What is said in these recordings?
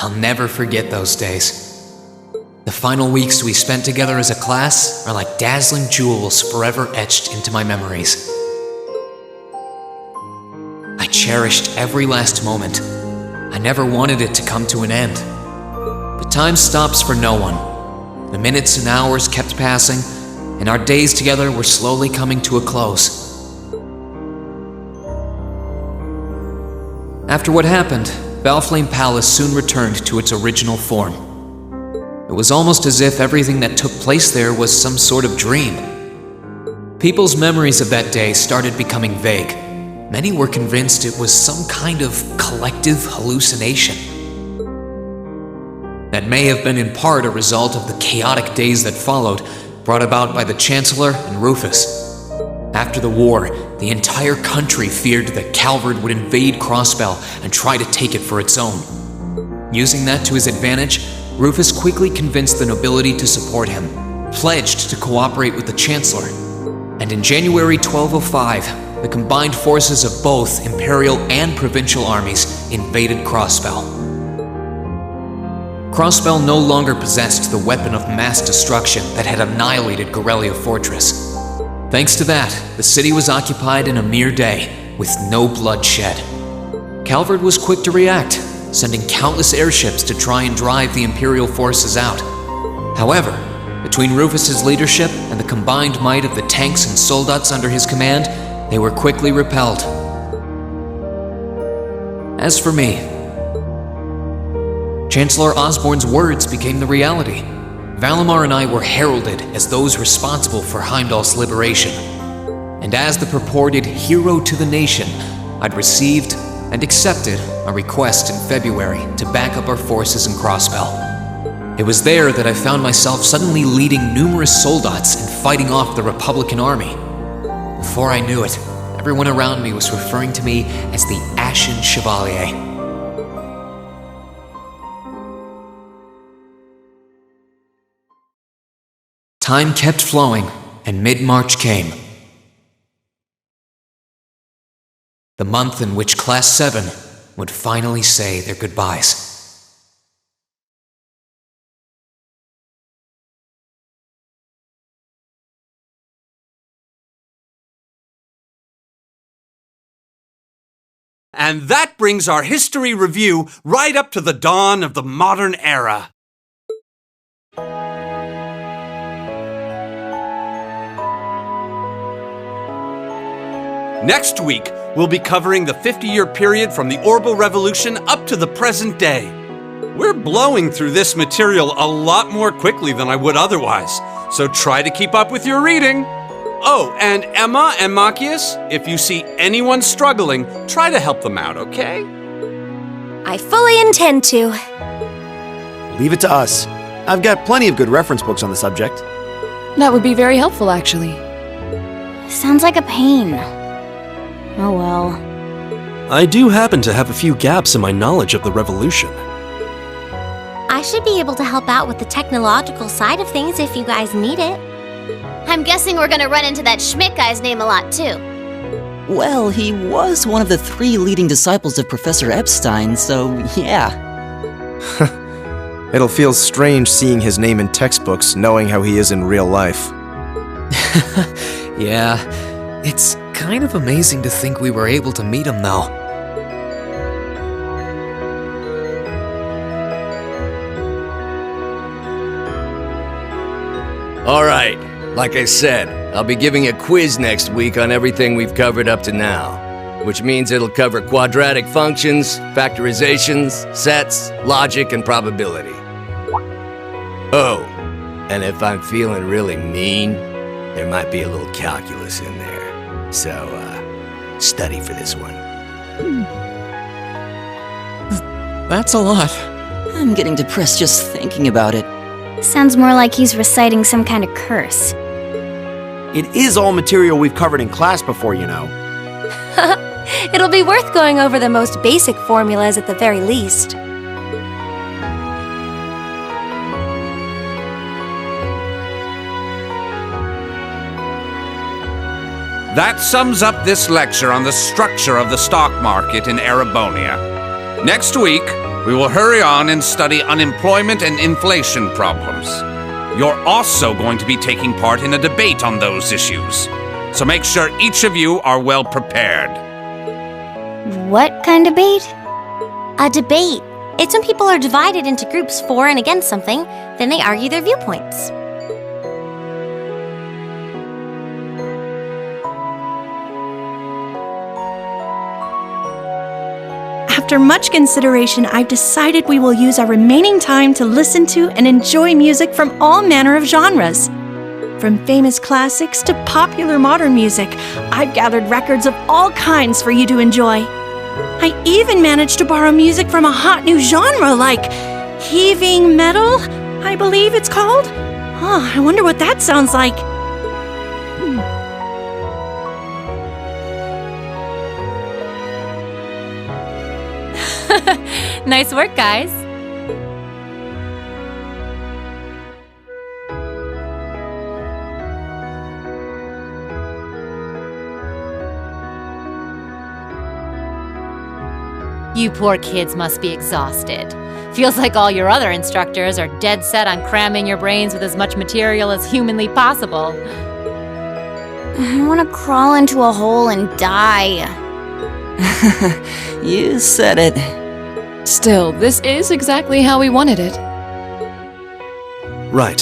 I'll never forget those days. The final weeks we spent together as a class are like dazzling jewels forever etched into my memories. I cherished every last moment. I never wanted it to come to an end. But time stops for no one. The minutes and hours kept passing, and our days together were slowly coming to a close. After what happened, Valflame Palace soon returned to its original form. It was almost as if everything that took place there was some sort of dream. People's memories of that day started becoming vague. Many were convinced it was some kind of collective hallucination. That may have been in part a result of the chaotic days that followed, brought about by the Chancellor and Rufus. After the war, the entire country feared that Calvard would invade Crossbell and try to take it for its own. Using that to his advantage, Rufus quickly convinced the nobility to support him, pledged to cooperate with the Chancellor, and in January 1205, the combined forces of both Imperial and Provincial armies invaded Crossbell. Crossbell no longer possessed the weapon of mass destruction that had annihilated Gorelia Fortress. Thanks to that, the city was occupied in a mere day, with no blood shed. Calvard was quick to react, sending countless airships to try and drive the Imperial forces out. However, between Rufus's leadership and the combined might of the tanks and soldats under his command, they were quickly repelled. As for me, Chancellor Osborne's words became the reality. Valimar and I were heralded as those responsible for Heimdall's liberation. And as the purported hero to the nation, I'd received and accepted a request in February to back up our forces in Crossbell. It was there that I found myself suddenly leading numerous soldats and fighting off the Republican army. Before I knew it, everyone around me was referring to me as the Ashen Chevalier. Time kept flowing, and mid-March came. The month in which Class 7 would finally say their goodbyes. And that brings our history review right up to the dawn of the modern era. Next week, we'll be covering the 50-year period from the Orbital Revolution up to the present day. We're blowing through this material a lot more quickly than I would otherwise, so try to keep up with your reading. Oh, and Emma and Machias, if you see anyone struggling, try to help them out, okay? I fully intend to. Leave it to us. I've got plenty of good reference books on the subject. That would be very helpful, actually. Sounds like a pain. Oh well. I do happen to have a few gaps in my knowledge of the Revolution. I should be able to help out with the technological side of things if you guys need it. I'm guessing we're gonna run into that Schmidt guy's name a lot too. Well, he was one of the 3 leading disciples of Professor Epstein, so yeah. It'll feel strange seeing his name in textbooks, knowing how he is in real life. Yeah, it's kind of amazing to think we were able to meet him, though. Alright, like I said, I'll be giving a quiz next week on everything we've covered up to now, which means it'll cover quadratic functions, factorizations, sets, logic, and probability. Oh, and if I'm feeling really mean, there might be a little calculus in there. So, study for this one. That's a lot. I'm getting depressed just thinking about it. Sounds more like he's reciting some kind of curse. It is all material we've covered in class before, you know. It'll be worth going over the most basic formulas at the very least. That sums up this lecture on the structure of the stock market in Erebonia. Next week, We will hurry on and study unemployment and inflation problems. You're also going to be taking part in a debate on those issues. So make sure each of you are well prepared. What kind of debate? A debate. It's when people are divided into groups for and against something, then they argue their viewpoints. After much consideration, I've decided we will use our remaining time to listen to and enjoy music from all manner of genres. From famous classics to popular modern music, I've gathered records of all kinds for you to enjoy. I even managed to borrow music from a hot new genre like heaving metal, I believe it's called. Oh, I wonder what that sounds like. Nice work, guys. You poor kids must be exhausted. Feels like all your other instructors are dead set on cramming your brains with as much material as humanly possible. I want to crawl into a hole and die. You said it. Still, this is exactly how we wanted it. Right.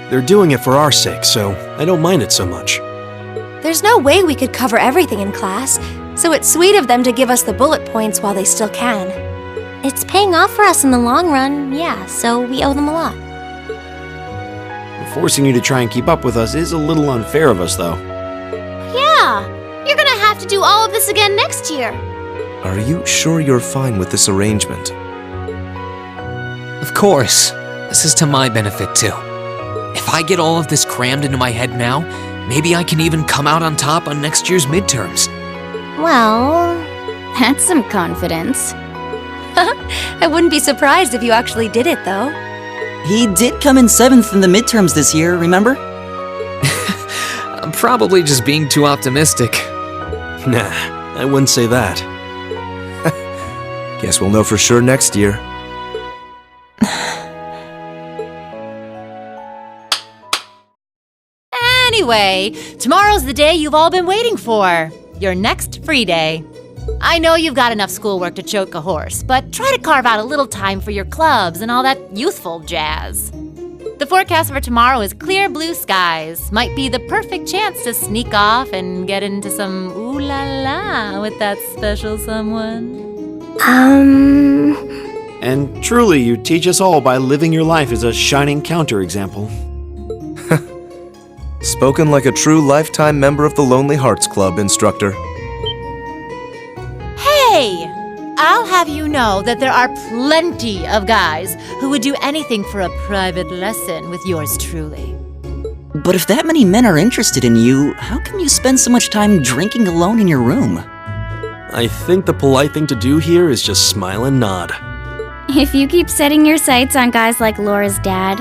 They're doing it for our sake, so I don't mind it so much. There's no way we could cover everything in class, so it's sweet of them to give us the bullet points while they still can. It's paying off for us in the long run, yeah, so we owe them a lot. Forcing you to try and keep up with us is a little unfair of us, though. Yeah, you're gonna have to do all of this again next year. Are you sure you're fine with this arrangement? Of course. This is to my benefit, too. If I get all of this crammed into my head now, maybe I can even come out on top on next year's midterms. Well, that's some confidence. I wouldn't be surprised if you actually did it, though. He did come in 7th in the midterms this year, remember? I'm probably just being too optimistic. Nah, I wouldn't say that. Guess we'll know for sure next year. Anyway, tomorrow's the day you've all been waiting for. Your next free day. I know you've got enough schoolwork to choke a horse, but try to carve out a little time for your clubs and all that youthful jazz. The forecast for tomorrow is clear blue skies. Might be the perfect chance to sneak off and get into some ooh la la with that special someone. And truly, you teach us all by living your life as a shining counterexample. Spoken like a true lifetime member of the Lonely Hearts Club, instructor. Hey! I'll have you know that there are plenty of guys who would do anything for a private lesson with yours truly. But if that many men are interested in you, how come you spend so much time drinking alone in your room? I think the polite thing to do here is just smile and nod. If you keep setting your sights on guys like Laura's dad,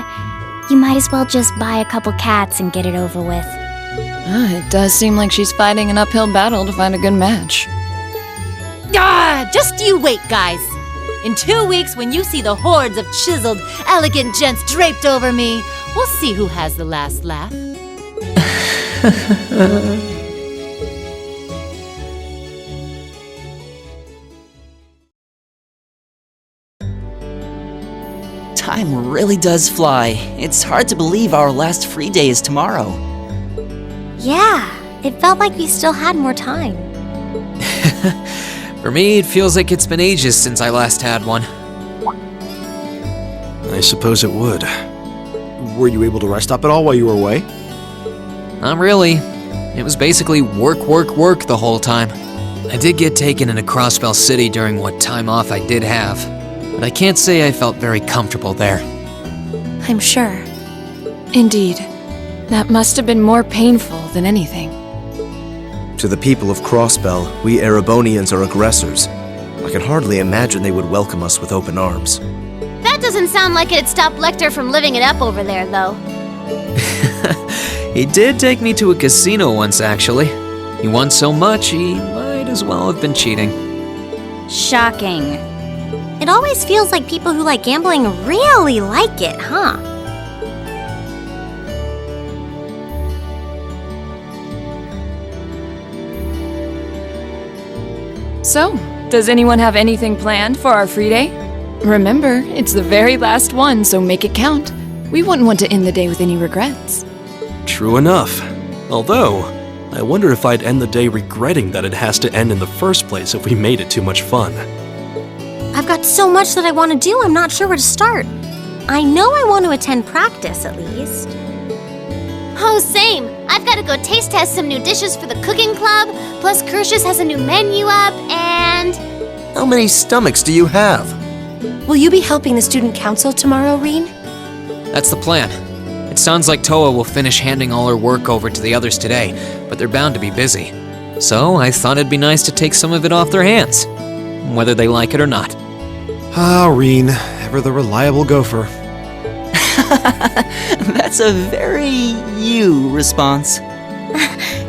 you might as well just buy a couple cats and get it over with. It does seem like she's fighting an uphill battle to find a good match. Just you wait, guys. In 2 weeks, when you see the hordes of chiseled, elegant gents draped over me, we'll see who has the last laugh. Time really does fly. It's hard to believe our last free day is tomorrow. Yeah, it felt like we still had more time. For me, it feels like it's been ages since I last had one. I suppose it would. Were you able to rest up at all while you were away? Not really. It was basically work, work, work the whole time. I did get taken into Crossbell City during what time off I did have, but I can't say I felt very comfortable there. I'm sure. Indeed. That must have been more painful than anything. To the people of Crossbell, we Erebonians are aggressors. I can hardly imagine they would welcome us with open arms. That doesn't sound like it'd stop Lecter from living it up over there, though. He did take me to a casino once, actually. He won so much, he might as well have been cheating. Shocking. It always feels like people who like gambling really like it, huh? So, does anyone have anything planned for our free day? Remember, it's the very last one, so make it count. We wouldn't want to end the day with any regrets. True enough. Although, I wonder if I'd end the day regretting that it has to end in the first place if we made it too much fun. I've got so much that I want to do, I'm not sure where to start. I know I want to attend practice, at least. Oh, same. I've got to go taste test some new dishes for the cooking club, plus Kirsch's has a new menu up, and... How many stomachs do you have? Will you be helping the student council tomorrow, Rean? That's the plan. It sounds like Toa will finish handing all her work over to the others today, but they're bound to be busy. So I thought it'd be nice to take some of it off their hands, whether they like it or not. Ah, Rean, ever the reliable gopher. That's a very you response.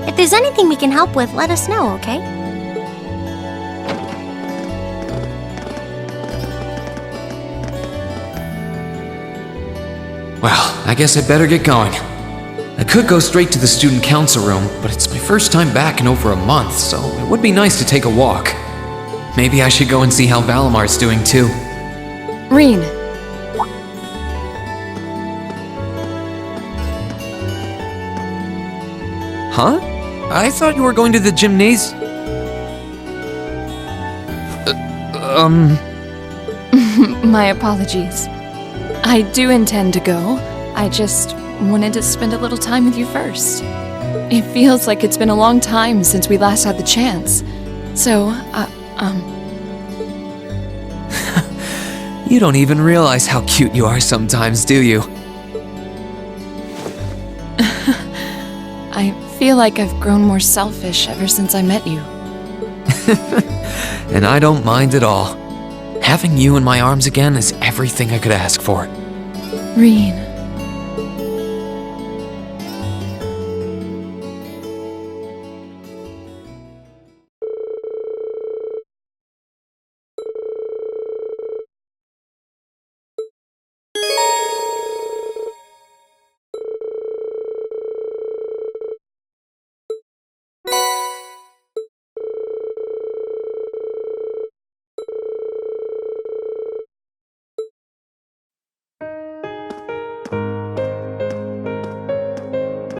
If there's anything we can help with, let us know, okay? Well, I guess I better get going. I could go straight to the student council room, but it's my first time back in over a month, so it would be nice to take a walk. Maybe I should go and see how Valamar's doing too. Rean. Huh? I thought you were going to the gymnasium. My apologies. I do intend to go. I just wanted to spend a little time with you first. It feels like it's been a long time since we last had the chance. So, You don't even realize how cute you are sometimes, do you? I feel like I've grown more selfish ever since I met you. And I don't mind at all. Having you in my arms again is everything I could ask for. Rean.